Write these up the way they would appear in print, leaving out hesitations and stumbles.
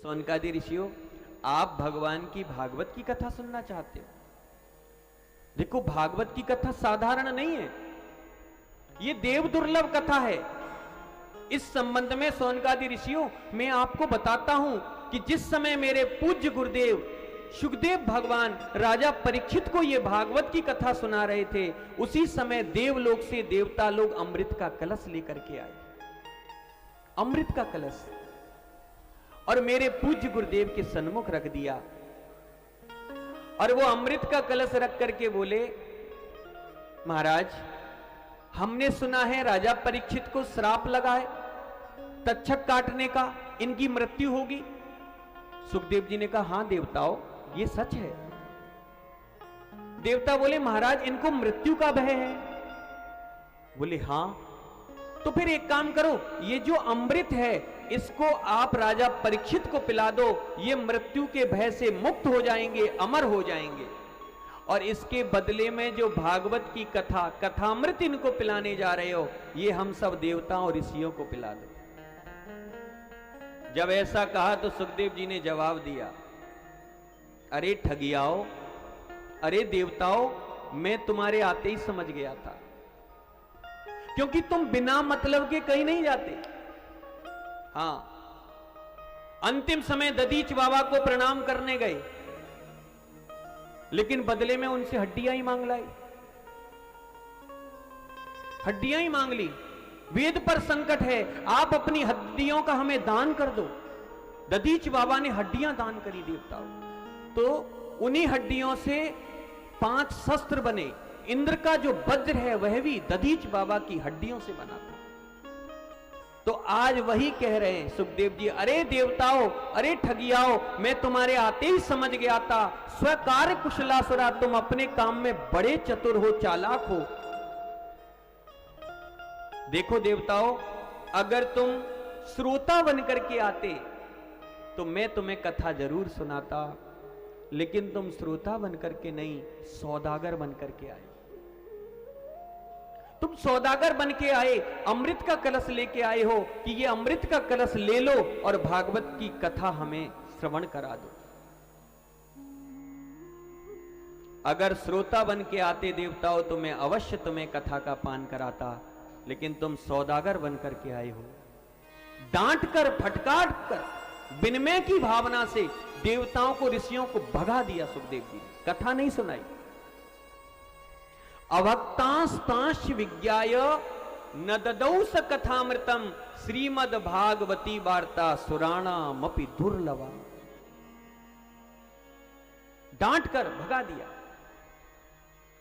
सौनकादि ऋषियों, आप भगवान की भागवत की कथा सुनना चाहते हो? देखो, भागवत की कथा साधारण नहीं है, ये देव दुर्लभ कथा है। इस संबंध में सौनकादि ऋषियों, मैं आपको बताता हूं कि जिस समय मेरे पूज्य गुरुदेव सुखदेव भगवान राजा परीक्षित को यह भागवत की कथा सुना रहे थे, उसी समय देवलोक से देवता लोग अमृत का कलश लेकर के आए, अमृत का कलश, और मेरे पूज्य गुरुदेव के सन्मुख रख दिया। और वो अमृत का कलश रख करके बोले, महाराज, हमने सुना है राजा परीक्षित को श्राप लगा है तक्षक काटने का, इनकी मृत्यु होगी। सुखदेव जी ने कहा, हां देवताओं, ये सच है। देवता बोले, महाराज, इनको मृत्यु का भय है? बोले, हां। तो फिर एक काम करो, ये जो अमृत है इसको आप राजा परीक्षित को पिला दो, ये मृत्यु के भय से मुक्त हो जाएंगे, अमर हो जाएंगे। और इसके बदले में जो भागवत की कथा, कथामृत इनको पिलाने जा रहे हो, ये हम सब देवताओं और ऋषियों को पिला दो। जब ऐसा कहा तो सुखदेव जी ने जवाब दिया, अरे ठगियाओ, अरे देवताओं, मैं तुम्हारे आते ही समझ गया था, क्योंकि तुम बिना मतलब के कहीं नहीं जाते। हां, अंतिम समय दधीच बाबा को प्रणाम करने गए, लेकिन बदले में उनसे हड्डियां ही मांग लाई, हड्डियां ही मांग ली। वेद पर संकट है, आप अपनी हड्डियों का हमें दान कर दो। दधीच बाबा ने हड्डियां दान करी देवताओं, तो उन्हीं हड्डियों से 5 शस्त्र बने। इंद्र का जो वज्र है वह भी दधीच बाबा की हड्डियों से बना था। तो आज वही कह रहे हैं सुखदेव जी, अरे देवताओं, अरे ठगियाओ, मैं तुम्हारे आते ही समझ गया था, स्वकार्य कुशलासुरा, तुम अपने काम में बड़े चतुर हो, चालाक हो। देखो देवताओं, अगर तुम श्रोता बनकर के आते तो मैं तुम्हें कथा जरूर सुनाता, लेकिन तुम श्रोता बनकर के नहीं, सौदागर बनकर के आए। तुम सौदागर बन के आए, अमृत का कलश लेके आए हो कि ये अमृत का कलश ले लो और भागवत की कथा हमें श्रवण करा दो। अगर श्रोता बन के आते देवताओं तो मैं अवश्य तुम्हें कथा का पान कराता, लेकिन तुम सौदागर बन करके आए हो। डांट कर, फटकार कर, विनम्र की भावना से देवताओं को, ऋषियों को भगा दिया सुखदेव जी ने, कथा नहीं सुनाई। अभक्तांस्तांश विज्ञाय न ददौ स कथामृतम श्रीमद भागवती वार्ता सुराणामपि दुर्लभा। डांट कर भगा दिया,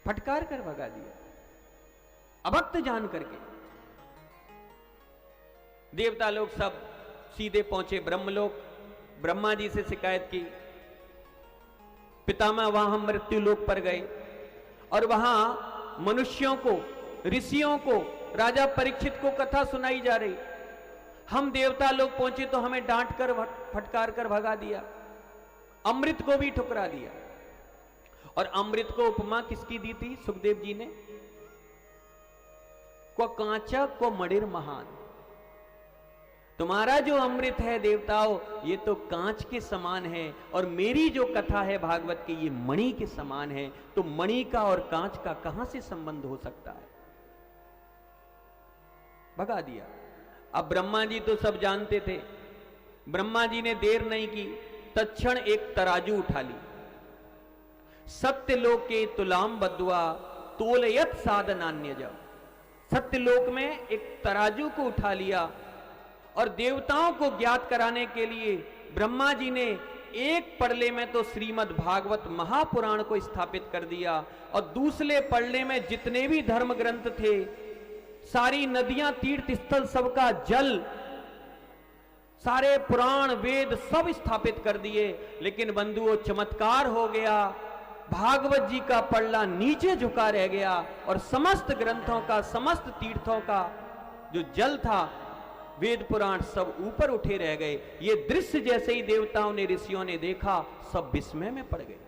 फटकार कर भगा दिया, अभक्त जान करके। देवता लोग सब सीधे पहुंचे ब्रह्मलोक, ब्रह्मा जी से शिकायत की। पितामह वहां मृत्यु लोक पर गए और वहां मनुष्यों को, ऋषियों को, राजा परीक्षित को कथा सुनाई जा रही। हम देवता लोग पहुंचे तो हमें डांट कर, फटकार कर भगा दिया, अमृत को भी ठुकरा दिया। और अमृत को उपमा किसकी दी थी सुखदेव जी ने? को कांचा को मणिर महान। तुम्हारा जो अमृत है देवताओं, ये तो कांच के समान है, और मेरी जो कथा है भागवत की, ये मणि के समान है। तो मणि का और कांच का कहां से संबंध हो सकता है? भगा दिया। अब ब्रह्मा जी तो सब जानते थे, ब्रह्मा जी ने देर नहीं की, तत्क्षण एक तराजू उठा ली। सत्यलोक के तुलाम बद्वा तोलयत साधनान्य। जब सत्यलोक में एक तराजू को उठा लिया और देवताओं को ज्ञात कराने के लिए ब्रह्मा जी ने एक पड़ले में तो श्रीमद् भागवत महापुराण को स्थापित कर दिया, और दूसरे पड़ले में जितने भी धर्म ग्रंथ थे, सारी नदियां, तीर्थ स्थल, सबका जल, सारे पुराण वेद सब स्थापित कर दिए। लेकिन बंधुओं, चमत्कार हो गया, भागवत जी का पल्ला नीचे झुका रह गया और समस्त ग्रंथों का, समस्त तीर्थों का जो जल था, वेद पुराण सब ऊपर उठे रह गए। ये दृश्य जैसे ही देवताओं ने, ऋषियों ने देखा, सब विस्मय में पड़ गए,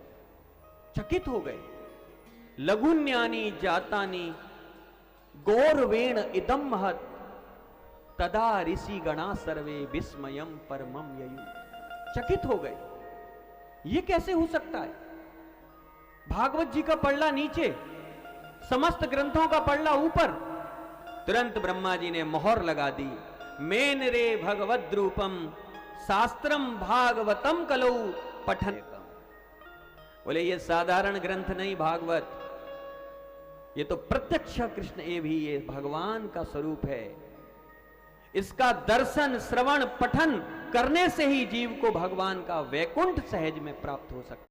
चकित हो गए। लघुन्यानी जातानी गौरवेण इदम महत तदा ऋषि गणा सर्वे विस्मयम परमम ययु। चकित हो गए, ये कैसे हो सकता है? भागवत जी का पढ़ला नीचे, समस्त ग्रंथों का पढ़ला ऊपर। तुरंत ब्रह्मा जी ने मोहर लगा दी, मेन रे भगवद रूपम शास्त्रम भागवतम कलौ पठन। बोले ये साधारण ग्रंथ नहीं भागवत, ये तो प्रत्यक्ष कृष्ण ये भी ये भगवान का स्वरूप है। इसका दर्शन श्रवण पठन करने से ही जीव को भगवान का वैकुंठ सहज में प्राप्त हो सकता है।